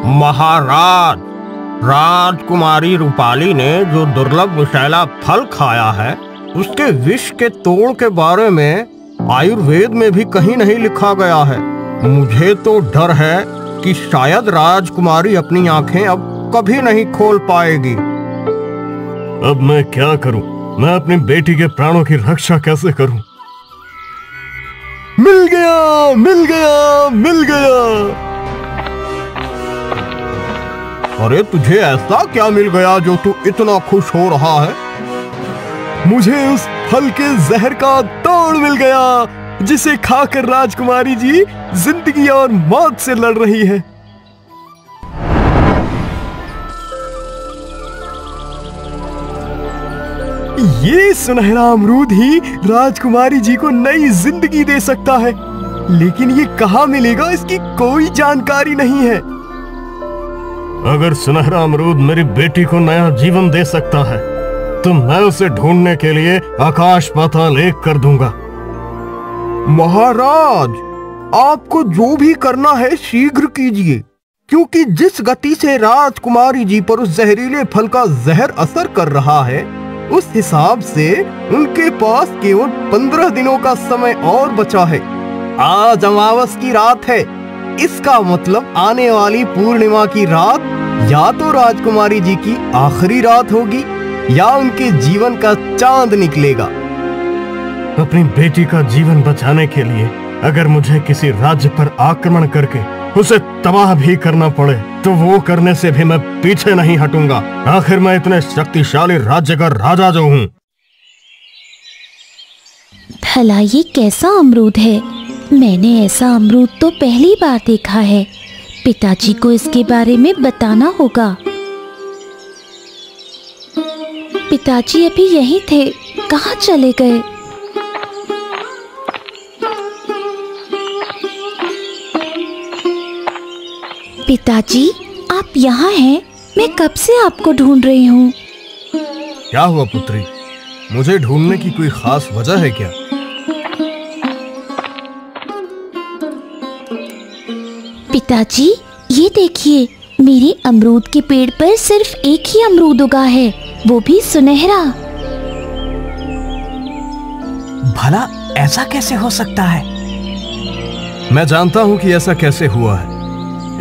महाराज, राजकुमारी रूपाली ने जो दुर्लभ विषैला फल खाया है, उसके विष के तोड़ के बारे में आयुर्वेद में भी कहीं नहीं लिखा गया है। मुझे तो डर है कि शायद राजकुमारी अपनी आंखें अब कभी नहीं खोल पाएगी। अब मैं क्या करूं? मैं अपनी बेटी के प्राणों की रक्षा कैसे करूं? मिल गया, मिल गया, मिल गया। अरे तुझे ऐसा क्या मिल गया जो तू इतना खुश हो रहा है? मुझे उस फल के जहर का तोड़ मिल गया, जिसे खाकर राजकुमारी जी जिंदगी और मौत से लड़ रही है। ये सुनहरा अमरूद ही राजकुमारी जी को नई जिंदगी दे सकता है, लेकिन ये कहाँ मिलेगा इसकी कोई जानकारी नहीं है। अगर सुनहरा अमरूद मेरी बेटी को नया जीवन दे सकता है, तो मैं उसे ढूंढने के लिए आकाश पाताल एक कर दूंगा। महाराज, आपको जो भी करना है शीघ्र कीजिए, क्योंकि जिस गति से राजकुमारी जी पर उस जहरीले फल का जहर असर कर रहा है, उस हिसाब से उनके पास केवल 15 दिनों का समय और बचा है। आज अमावस की रात है, इसका मतलब आने वाली पूर्णिमा की रात या तो राजकुमारी जी की आखिरी रात होगी या उनके जीवन का चांद निकलेगा। अपनी बेटी का जीवन बचाने के लिए अगर मुझे किसी राज्य पर आक्रमण करके उसे तबाह भी करना पड़े, तो वो करने से भी मैं पीछे नहीं हटूंगा। आखिर मैं इतने शक्तिशाली राज्य का राजा जो हूँ। भला ये कैसा अमरूद है? मैंने ऐसा अमरूद तो पहली बार देखा है। पिताजी को इसके बारे में बताना होगा। पिताजी अभी यहीं थे, कहाँ चले गए? पिताजी, आप यहाँ हैं? मैं कब से आपको ढूंढ रही हूँ। क्या हुआ पुत्री? मुझे ढूंढने की कोई खास वजह है क्या? पिताजी, ये देखिए, मेरे अमरूद के पेड़ पर सिर्फ एक ही अमरूद उगा है, वो भी सुनहरा। भला ऐसा कैसे हो सकता है? मैं जानता हूँ कि ऐसा कैसे हुआ है।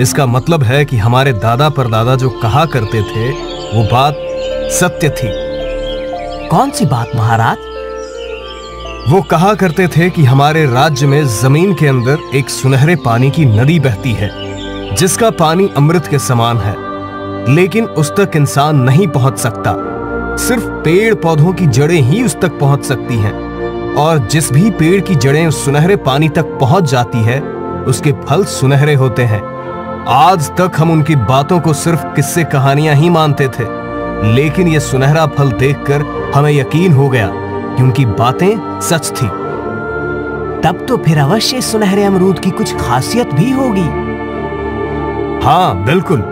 इसका मतलब है कि हमारे दादा परदादा जो कहा करते थे, वो बात सत्य थी। कौन सी बात महाराज? वो कहा करते थे कि हमारे राज्य में जमीन के अंदर एक सुनहरे पानी की नदी बहती है, जिसका पानी अमृत के समान है, लेकिन उस तक इंसान नहीं पहुंच सकता। सिर्फ पेड़ पौधों की जड़ें ही उस तक पहुंच सकती हैं, और जिस भी पेड़ की जड़ें उस सुनहरे पानी तक पहुंच जाती है, उसके फल सुनहरे होते हैं। आज तक हम उनकी बातों को सिर्फ किस्से कहानियां ही मानते थे, लेकिन ये सुनहरा फल देखकर हमें यकीन हो गया कि उनकी बातें सच थी। तब तो फिर अवश्य सुनहरे अमरूद की कुछ खासियत भी होगी। हाँ बिल्कुल,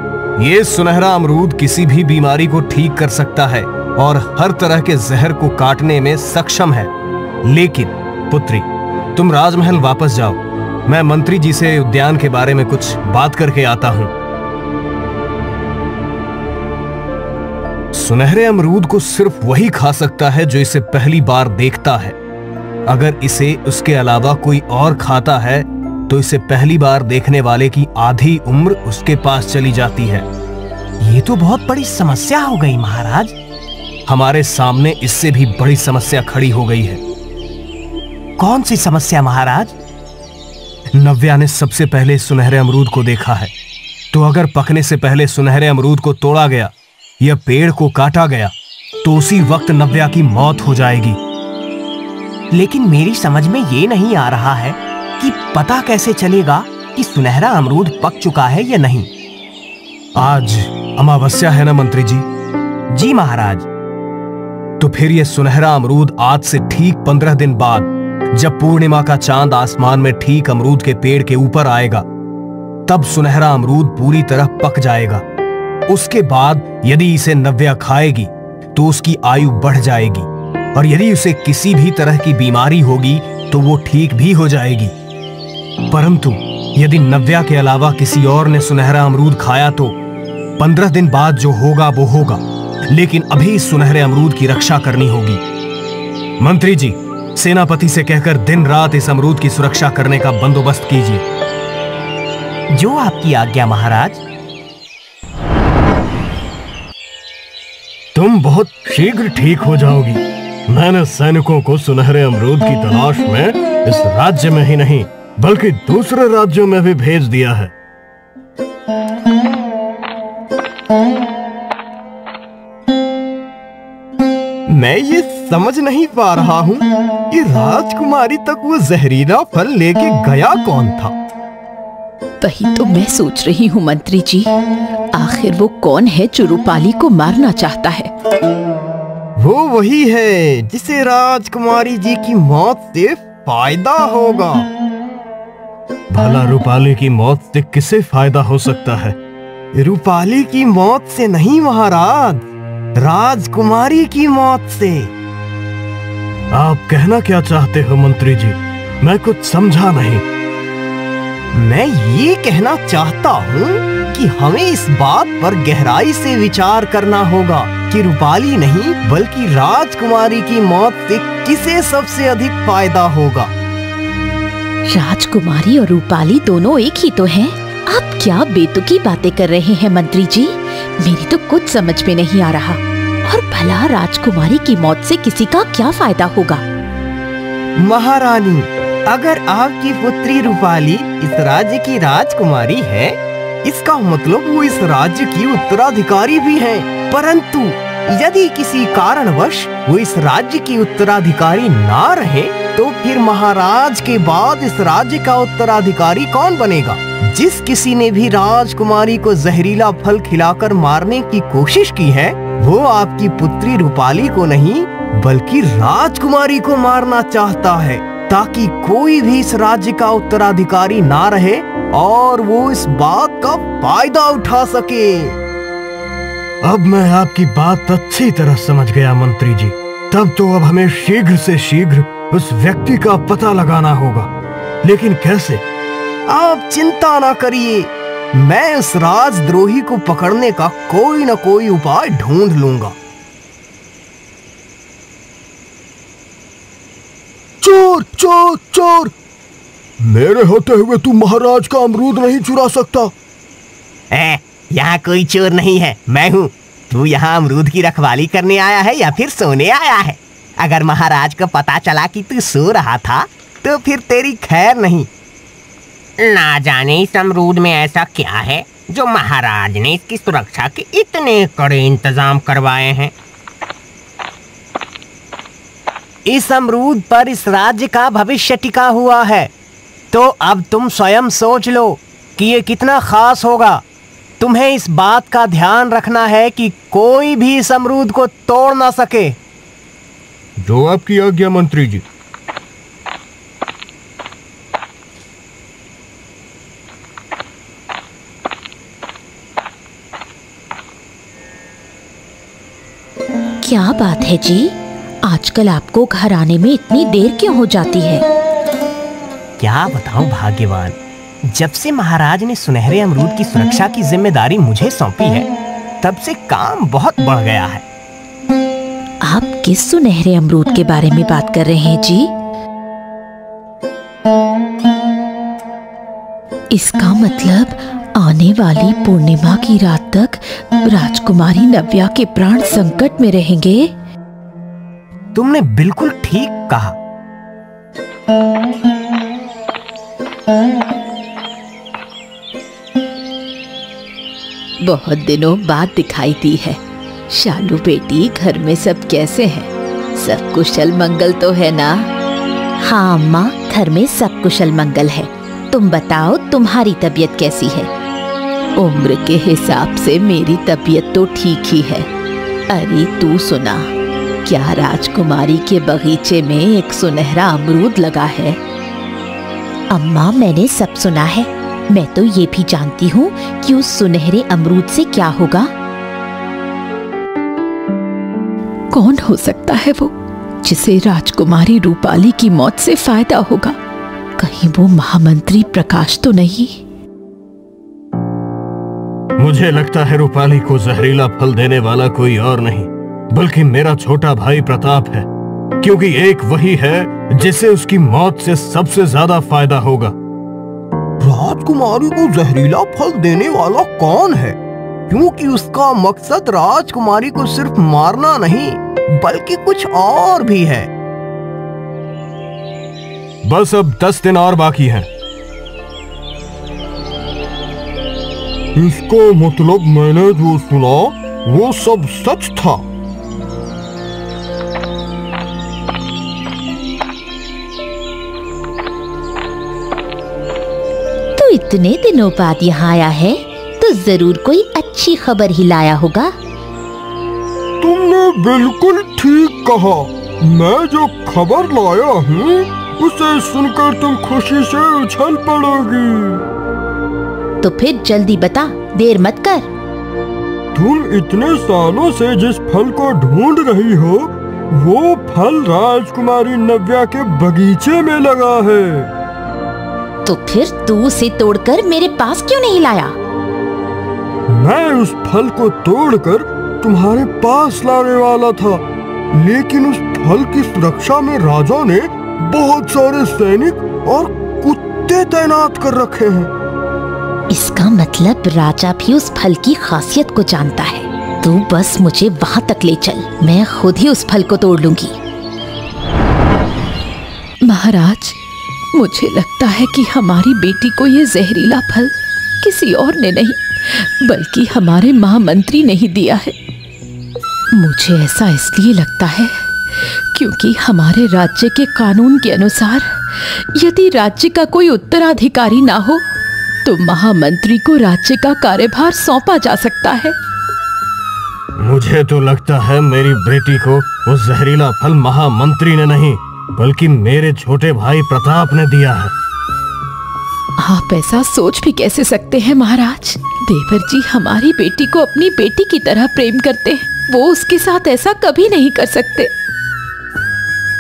ये सुनहरा अमरूद किसी भी बीमारी को ठीक कर सकता है और हर तरह के जहर को काटने में सक्षम है। लेकिन पुत्री, तुम राजमहल वापस जाओ, मैं मंत्री जी से उद्यान के बारे में कुछ बात करके आता हूं। सुनहरे अमरूद को सिर्फ वही खा सकता है जो इसे पहली बार देखता है। अगर इसे उसके अलावा कोई और खाता है, तो इसे पहली बार देखने वाले की आधी उम्र उसके पास चली जाती है। ये तो बहुत बड़ी समस्या हो गई महाराज। हमारे सामने इससे भी बड़ी समस्या खड़ी हो गई है। कौन सी समस्या महाराज? नव्या ने सबसे पहले सुनहरे अमरूद को देखा है, तो अगर पकने से पहले सुनहरे अमरूद को तोड़ा गया या पेड़ को काटा गया, तो उसी वक्त नव्या की मौत हो जाएगी। लेकिन मेरी समझ में ये नहीं आ रहा है कि पता कैसे चलेगा कि सुनहरा अमरूद पक चुका है या नहीं। आज अमावस्या है ना मंत्री जी? जी महाराज। तो फिर यह सुनहरा अमरूद आज से ठीक 15 दिन बाद, जब पूर्णिमा का चांद आसमान में ठीक अमरूद के पेड़ के ऊपर आएगा, तब सुनहरा अमरूद पूरी तरह पक जाएगा। उसके बाद यदि इसे नव्या खाएगी तो उसकी आयु बढ़ जाएगी, और यदि उसे किसी भी तरह की बीमारी होगी तो वो ठीक भी हो जाएगी। परंतु यदि नव्या के अलावा किसी और ने सुनहरा अमरूद खाया तो 15 दिन बाद जो होगा वो होगा, लेकिन अभी इस सुनहरे अमरूद की रक्षा करनी होगी। मंत्री जी, सेनापति से कहकर दिन रात इस अमरूद की सुरक्षा करने का बंदोबस्त कीजिए। जो आपकी आज्ञा महाराज। तुम बहुत शीघ्र ठीक हो जाओगी। मैंने सैनिकों को सुनहरे अमरूद की तलाश में इस राज्य में ही नहीं बल्कि दूसरे राज्यों में भी भेज दिया है। मैं ये समझ नहीं पा रहा हूँ कि राजकुमारी तक वो जहरीला फल लेके गया कौन था। वही तो मैं सोच रही हूँ मंत्री जी, आखिर वो कौन है जो रूपाली को मारना चाहता है? वो वही है जिसे राजकुमारी जी की मौत से फायदा होगा। भला रूपाली की मौत से किसे फायदा हो सकता है? रूपाली की मौत से नहीं महाराज, राजकुमारी की मौत से। आप कहना क्या चाहते हो मंत्री जी? मैं कुछ समझा नहीं। मैं ये कहना चाहता हूँ कि हमें इस बात पर गहराई से विचार करना होगा कि रूपाली नहीं बल्कि राजकुमारी की मौत से किसे सबसे अधिक फायदा होगा। राजकुमारी और रूपाली दोनों एक ही तो हैं। आप क्या बेतुकी बातें कर रहे हैं मंत्री जी? मेरी तो कुछ समझ में नहीं आ रहा। और भला राजकुमारी की मौत से किसी का क्या फायदा होगा? महारानी, अगर आपकी पुत्री रूपाली इस राज्य की राजकुमारी है, इसका मतलब वो इस राज्य की उत्तराधिकारी भी है। परंतु यदि किसी कारणवश वो इस राज्य की उत्तराधिकारी ना रहे, तो फिर महाराज के बाद इस राज्य का उत्तराधिकारी कौन बनेगा? जिस किसी ने भी राजकुमारी को जहरीला फल खिलाकर मारने की कोशिश की है, वो आपकी पुत्री रूपाली को नहीं बल्कि राजकुमारी को मारना चाहता है, ताकि कोई भी इस राज्य का उत्तराधिकारी ना रहे और वो इस बात का फायदा उठा सके। अब मैं आपकी बात अच्छी तरह समझ गया मंत्री जी। तब तो अब हमें शीघ्र से शीघ्र उस व्यक्ति का पता लगाना होगा, लेकिन कैसे? आप चिंता ना करिए, मैं उस राजद्रोही को पकड़ने का कोई न कोई उपाय ढूंढ लूंगा। चोर चोर चोर! मेरे होते हुए तू महाराज का अमरूद नहीं चुरा सकता। यहाँ कोई चोर नहीं है, मैं हूँ। तू यहाँ अमरूद की रखवाली करने आया है या फिर सोने आया है? अगर महाराज को पता चला कि तू सो रहा था तो फिर तेरी खैर नहीं। ना जाने इस अमरूद में ऐसा क्या है जो महाराज ने इसकी सुरक्षा के इतने कड़े इंतजाम करवाए हैं। इस अमरूद पर इस राज्य का भविष्य टिका हुआ है, तो अब तुम स्वयं सोच लो कि ये कितना खास होगा। तुम्हें इस बात का ध्यान रखना है कि कोई भी इस अमरूद को तोड़ ना सके। जो आपकी आज्ञा मंत्री जी। क्या बात है जी, आजकल आपको घर आने में इतनी देर क्यों हो जाती है? क्या बताऊं भाग्यवान, जब से महाराज ने सुनहरे अमरूद की सुरक्षा की जिम्मेदारी मुझे सौंपी है, तब से काम बहुत बढ़ गया है। आप किस सुनहरे अमरूद के बारे में बात कर रहे हैं जी? इसका मतलब आने वाली पूर्णिमा की रात तक राजकुमारी नव्या के प्राण संकट में रहेंगे। तुमने बिल्कुल ठीक कहा। बहुत दिनों बाद दिखाई दी है। शालू बेटी, घर में सब कैसे हैं? सब कुशल मंगल तो है ना? हाँ अम्मा, घर में सब कुशल मंगल है। तुम बताओ, तुम्हारी तबीयत कैसी है? उम्र के हिसाब से मेरी तबीयत तो ठीक ही है। अरे तू सुना, क्या राजकुमारी के बगीचे में एक सुनहरा अमरूद लगा है? अम्मा, मैंने सब सुना है। मैं तो ये भी जानती हूँ कि उस सुनहरे अमरूद से क्या होगा। कौन हो सकता है वो जिसे राजकुमारी रूपाली की मौत से फायदा होगा? कहीं वो महामंत्री प्रकाश तो नहीं? मुझे लगता है रूपाली को जहरीला फल देने वाला कोई और नहीं बल्कि मेरा छोटा भाई प्रताप है, क्योंकि एक वही है जिसे उसकी मौत से सबसे ज्यादा फायदा होगा। राजकुमारी को जहरीला फल देने वाला कौन है? क्योंकि उसका मकसद राजकुमारी को सिर्फ मारना नहीं बल्कि कुछ और भी है। बस अब 10 दिन और बाकी हैं। इसका मतलब मैंने जो सुना वो सब सच था। तो इतने दिनों बाद यहाँ आया है तो जरूर कोई अच्छी खबर ही लाया होगा। तुमने बिल्कुल ठीक कहा। मैं जो खबर लाया हूँ उसे सुनकर तुम खुशी से उछल पड़ोगी। तो फिर जल्दी बता, देर मत कर। तुम इतने सालों से जिस फल को ढूंढ रही हो वो फल राजकुमारी नव्या के बगीचे में लगा है। तो फिर तू उसे तोड़कर मेरे पास क्यों नहीं लाया? मैं उस फल को तोड़कर तुम्हारे पास लाने वाला था, लेकिन उस फल की सुरक्षा में राजा ने बहुत सारे सैनिक और कुत्ते तैनात कर रखे हैं। इसका मतलब राजा भी उस फल की खासियत को जानता है। तू बस मुझे वहां तक ले चल, मैं खुद ही उस फल को तोड़ लूंगी। महाराज, मुझे लगता है कि हमारी बेटी को ये जहरीला फल किसी और ने नहीं बल्कि हमारे महामंत्री ने ही दिया है। मुझे ऐसा इसलिए लगता है क्योंकि हमारे राज्य के कानून के अनुसार यदि राज्य का कोई उत्तराधिकारी ना हो तो महामंत्री को राज्य का कार्यभार सौंपा जा सकता है। मुझे तो लगता है मेरी बेटी को वो जहरीला फल महामंत्री ने नहीं बल्कि मेरे छोटे भाई प्रताप ने दिया है। आप ऐसा सोच भी कैसे सकते हैं महाराज? देवर जी हमारी बेटी को अपनी बेटी की तरह प्रेम करते हैं, वो उसके साथ ऐसा कभी नहीं कर सकते।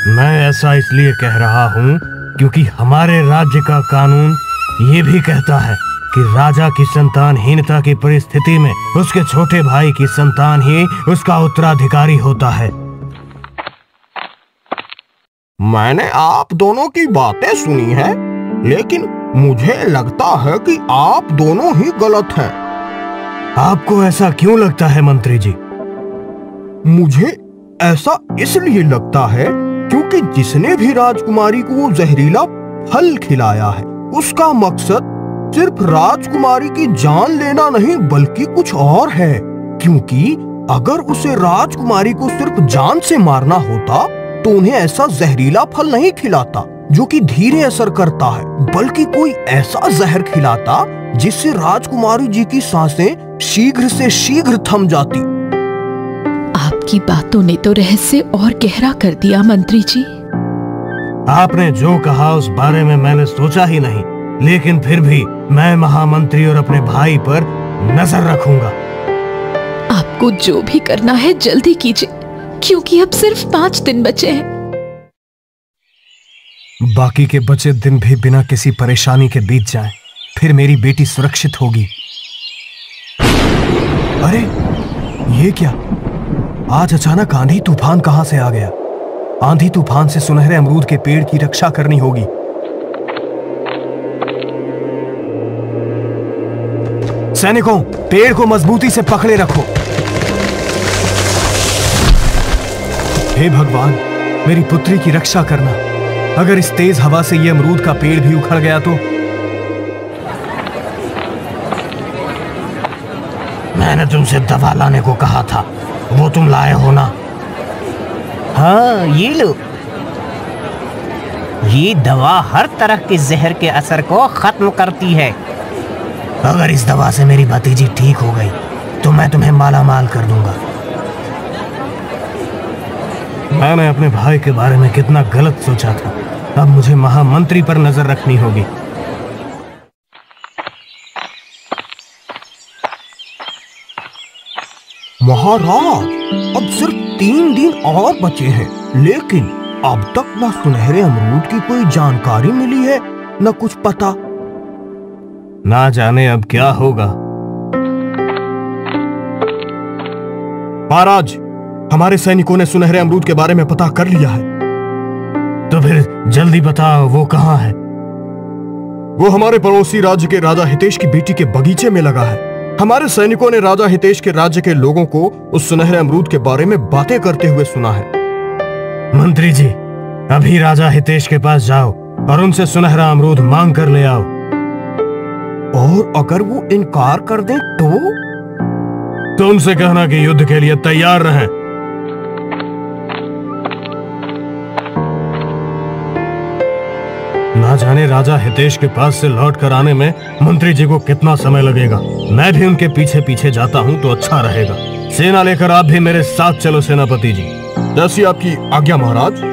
मैं ऐसा इसलिए कह रहा हूँ क्योंकि हमारे राज्य का कानून ये भी कहता है कि राजा की संतानहीनता की परिस्थिति में उसके छोटे भाई की संतान ही उसका उत्तराधिकारी होता है। मैंने आप दोनों की बातें सुनी हैं, लेकिन मुझे लगता है कि आप दोनों ही गलत हैं। आपको ऐसा क्यों लगता है मंत्री जी? मुझे ऐसा इसलिए लगता है क्योंकि जिसने भी राजकुमारी को वो जहरीला फल खिलाया है उसका मकसद सिर्फ राजकुमारी की जान लेना नहीं बल्कि कुछ और है। क्योंकि अगर उसे राजकुमारी को सिर्फ जान से मारना होता तो उन्हें ऐसा जहरीला फल नहीं खिलाता जो कि धीरे असर करता है, बल्कि कोई ऐसा जहर खिलाता जिससे राजकुमारी जी की सांसें शीघ्र से शीघ्र थम जाती। आपकी बातों ने तो रहस्य और गहरा कर दिया मंत्री जी। आपने जो कहा उस बारे में मैंने सोचा ही नहीं, लेकिन फिर भी मैं महामंत्री और अपने भाई पर नजर रखूंगा। आपको जो भी करना है जल्दी कीजिए, क्योंकि अब सिर्फ 5 दिन बचे हैं। बाकी के बचे दिन भी बिना किसी परेशानी के बीत जाएं, फिर मेरी बेटी सुरक्षित होगी। अरे ये क्या? आज अचानक आंधी तूफान कहां से आ गया? आंधी तूफान से सुनहरे अमरूद के पेड़ की रक्षा करनी होगी। सैनिकों, पेड़ को मजबूती से पकड़े रखो। हे भगवान, मेरी पुत्री की रक्षा करना। अगर इस तेज हवा से ये अमरूद का पेड़ भी उखड़ गया तो? मैंने तुमसे दवा लाने को कहा था, वो तुम लाए हो ना? हाँ, ये लो। ये दवा हर तरह के जहर के असर को खत्म करती है। अगर इस दवा से मेरी भतीजी ठीक हो गई तो मैं तुम्हें माला माल कर दूंगा। मैंने अपने भाई के बारे में कितना गलत सोचा था। अब मुझे महामंत्री पर नजर रखनी होगी। महाराज, अब सिर्फ 3 दिन और बचे हैं, लेकिन अब तक ना सुनहरे अमरूद की कोई जानकारी मिली है न कुछ पता। ना जाने अब क्या होगा। महाराज, हमारे सैनिकों ने सुनहरे अमरूद के बारे में पता कर लिया है। तो फिर जल्दी बताओ, वो कहाँ है? वो हमारे पड़ोसी राज्य के राजा हितेश की बेटी के बगीचे में लगा है। हमारे सैनिकों ने राजा हितेश के राज्य के लोगों को उस सुनहरे अमरूद के बारे में बातें करते हुए सुना है। मंत्री जी, अभी राजा हितेश के पास जाओ और उनसे सुनहरा अमरूद मांग कर ले आओ। और अगर वो इनकार कर दें तो उनसे कहना कि युद्ध के लिए तैयार रहें। ना जाने राजा हितेश के पास से लौट कर आने में मंत्री जी को कितना समय लगेगा। मैं भी उनके पीछे पीछे जाता हूं तो अच्छा रहेगा। सेना लेकर आप भी मेरे साथ चलो सेनापति जी। जैसी आपकी आज्ञा महाराज।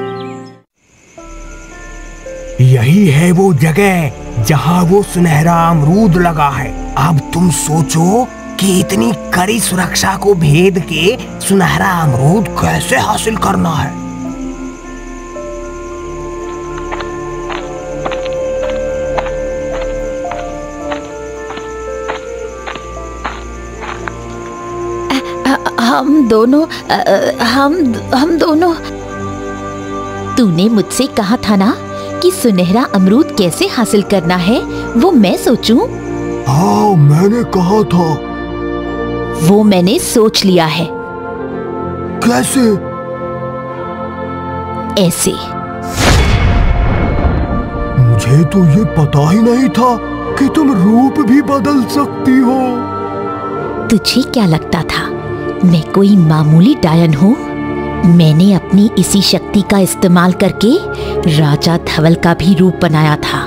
यही है वो जगह जहां वो सुनहरा अमरूद लगा है। अब तुम सोचो कि इतनी कड़ी सुरक्षा को भेद के सुनहरा अमरूद कैसे हासिल करना है। हम दोनों। तूने मुझसे कहा था ना कि सुनहरा अमरूद कैसे हासिल करना है, वो मैं सोचूं? हाँ, मैंने कहा था। वो मैंने सोच लिया है। कैसे? ऐसे। मुझे तो ये पता ही नहीं था कि तुम रूप भी बदल सकती हो। तुझे क्या लगता था मैं कोई मामूली डायन हूँ? मैंने अपनी इसी शक्ति का इस्तेमाल करके राजा धवल का भी रूप बनाया था।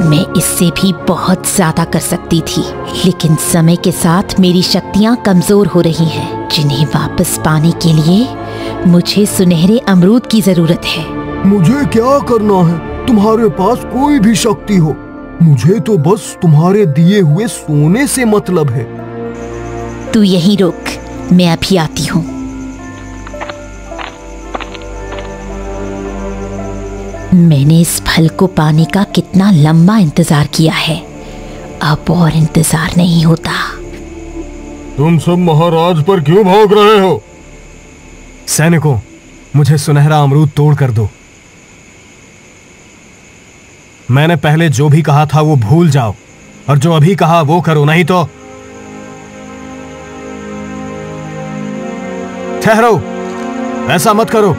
मैं इससे भी बहुत ज्यादा कर सकती थी, लेकिन समय के साथ मेरी शक्तियाँ कमजोर हो रही हैं, जिन्हें वापस पाने के लिए मुझे सुनहरे अमरूद की जरूरत है। मुझे क्या करना है? तुम्हारे पास कोई भी शक्ति हो, मुझे तो बस तुम्हारे दिए हुए सोने से मतलब है। तू यहीं रुक, मैं अभी आती हूँ। मैंने इस फल को पाने का कितना लंबा इंतजार किया है, अब और इंतजार नहीं होता। तुम सब महाराज पर क्यों भौंक रहे हो? सैनिकों, मुझे सुनहरा अमरूद तोड़ कर दो। मैंने पहले जो भी कहा था वो भूल जाओ, और जो अभी कहा वो करो, नहीं तो ठहरो, ऐसा मत करो।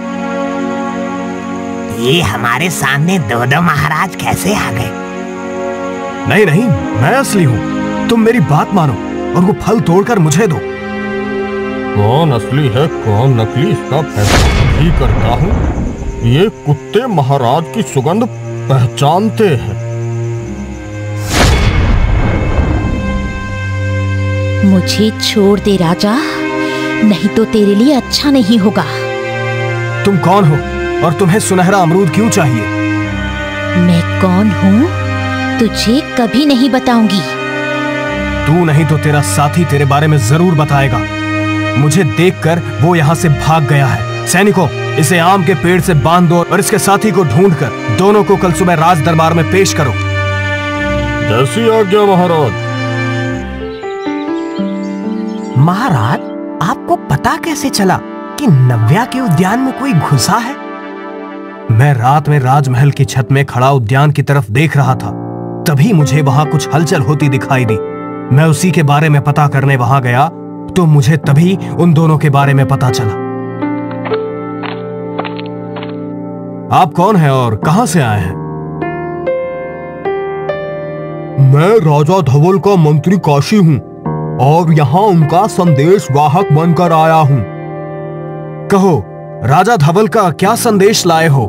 ये हमारे सामने दो महाराज कैसे आ गए? नहीं नहीं, मैं असली हूं। तुम मेरी बात मानो और वो फल तोड़कर मुझे दो। कौन असली है कौन नकली, इसका फैसला भी करता हूँ। ये कुत्ते महाराज की सुगंध पहचानते हैं। मुझे छोड़ दे राजा, नहीं तो तेरे लिए अच्छा नहीं होगा। तुम कौन हो और तुम्हें सुनहरा अमरूद क्यों चाहिए? मैं कौन हूँ तुझे कभी नहीं बताऊंगी। तू नहीं तो तेरा साथी तेरे बारे में जरूर बताएगा। मुझे देखकर वो यहाँ से भाग गया है। सैनिकों, इसे आम के पेड़ से बांध दो और इसके साथी को ढूंढकर दोनों को कल सुबह राज दरबार में पेश करो। जैसी आज्ञा महाराज। महाराज, आपको पता कैसे चला कि नव्या के उद्यान में कोई घुसा है? मैं रात में राजमहल की छत में खड़ा उद्यान की तरफ देख रहा था, तभी मुझे वहां कुछ हलचल होती दिखाई दी। मैं उसी के बारे में पता करने वहां गया तो मुझे तभी उन दोनों के बारे में पता चला। आप कौन हैं और कहां से आए हैं? मैं राजा धवल का मंत्री काशी हूं और यहाँ उनका संदेश वाहक बनकर आया हूँ। कहो, राजा धवल का क्या संदेश लाए हो?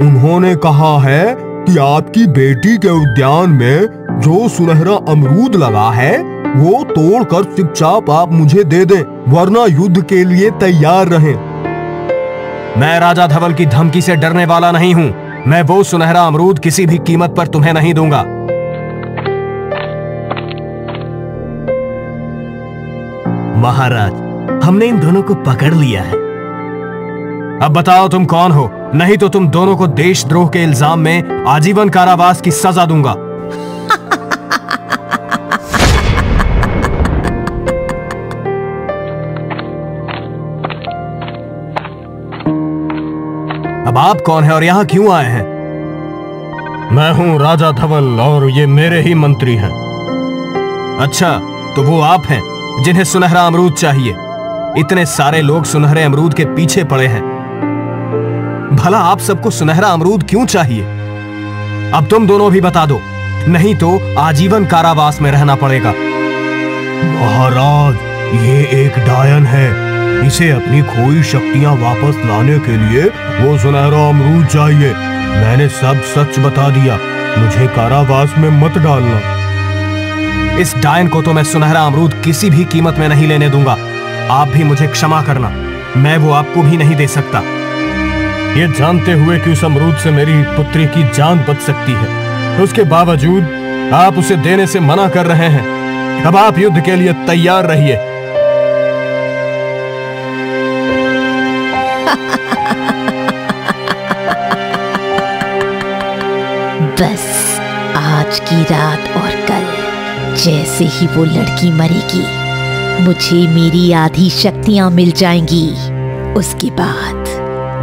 उन्होंने कहा है कि आपकी बेटी के उद्यान में जो सुनहरा अमरूद लगा है वो तोड़कर चुपचाप आप मुझे दे दें, वरना युद्ध के लिए तैयार रहें। मैं राजा धवल की धमकी से डरने वाला नहीं हूँ। मैं वो सुनहरा अमरूद किसी भी कीमत पर तुम्हें नहीं दूंगा। महाराज, हमने इन दोनों को पकड़ लिया है। अब बताओ तुम कौन हो, नहीं तो तुम दोनों को देशद्रोह के इल्जाम में आजीवन कारावास की सजा दूंगा। अब आप कौन हैं और यहां क्यों आए हैं? मैं हूं राजा धवल और ये मेरे ही मंत्री हैं। अच्छा, तो वो आप हैं जिन्हें सुनहरा अमरूद चाहिए। इतने सारे लोग सुनहरे अमरूद के पीछे पड़े हैं। भला आप सबको सुनहरा अमरूद क्यों चाहिए? अब तुम दोनों भी बता दो, नहीं तो आजीवन कारावास में रहना पड़ेगा। महाराज, ये एक डायन है। इसे अपनी खोई शक्तियां वापस लाने के लिए वो सुनहरा अमरूद चाहिए। मैंने सब सच बता दिया, मुझे कारावास में मत डालना। इस डायन को तो मैं सुनहरा अमरूद किसी भी कीमत में नहीं लेने दूंगा। आप भी मुझे क्षमा करना, मैं वो आपको भी नहीं दे सकता। ये जानते हुए कि उस अमरूद से मेरी पुत्री की जान बच सकती है, उसके बावजूद आप उसे देने से मना कर रहे हैं। अब आप युद्ध के लिए तैयार रहिए। बस आज की रात और कल जैसे ही वो लड़की मरेगी, मुझे मेरी आधी शक्तियां मिल जाएंगी। उसके बाद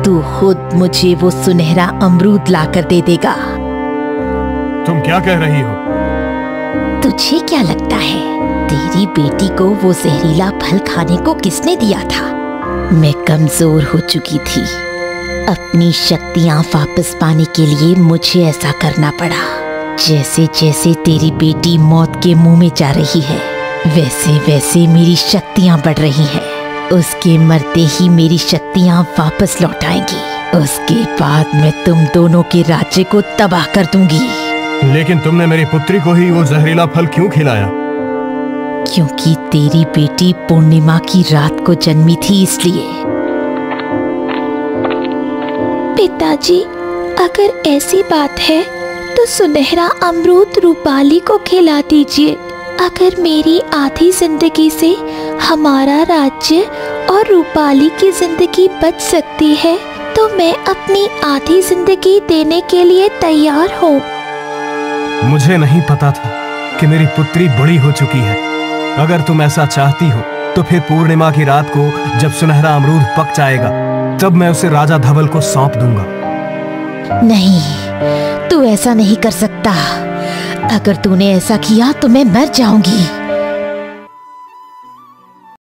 तू खुद मुझे वो सुनहरा अमरूद लाकर दे देगा। तुम क्या कह रही हो? तुझे क्या लगता है तेरी बेटी को वो जहरीला फल खाने को किसने दिया था? मैं कमजोर हो चुकी थी। अपनी शक्तियां वापस पाने के लिए मुझे ऐसा करना पड़ा। जैसे जैसे तेरी बेटी मौत के मुंह में जा रही है, वैसे वैसे मेरी शक्तियां बढ़ रही हैं। उसके मरते ही मेरी शक्तियां वापस लौट आएंगी। उसके बाद मैं तुम दोनों के राज्य को तबाह कर दूंगी। लेकिन तुमने मेरी पुत्री को ही वो जहरीला फल क्यों खिलाया? क्योंकि तेरी बेटी पूर्णिमा की रात को जन्मी थी, इसलिए। पिताजी, अगर ऐसी बात है तो सुनहरा अमरूद रूपाली को खिला दीजिए। अगर मेरी आधी जिंदगी से हमारा राज्य और रूपाली की जिंदगी बच सकती है तो मैं अपनी आधी जिंदगी देने के लिए तैयार हूँ। मुझे नहीं पता था कि मेरी पुत्री बड़ी हो चुकी है। अगर तुम ऐसा चाहती हो तो फिर पूर्णिमा की रात को जब सुनहरा अमरूद पक जाएगा तब मैं उसे राजा धवल को सौंप दूंगा। नहीं, तू ऐसा नहीं कर सकता। अगर तूने ऐसा किया तो मैं मर जाऊंगी।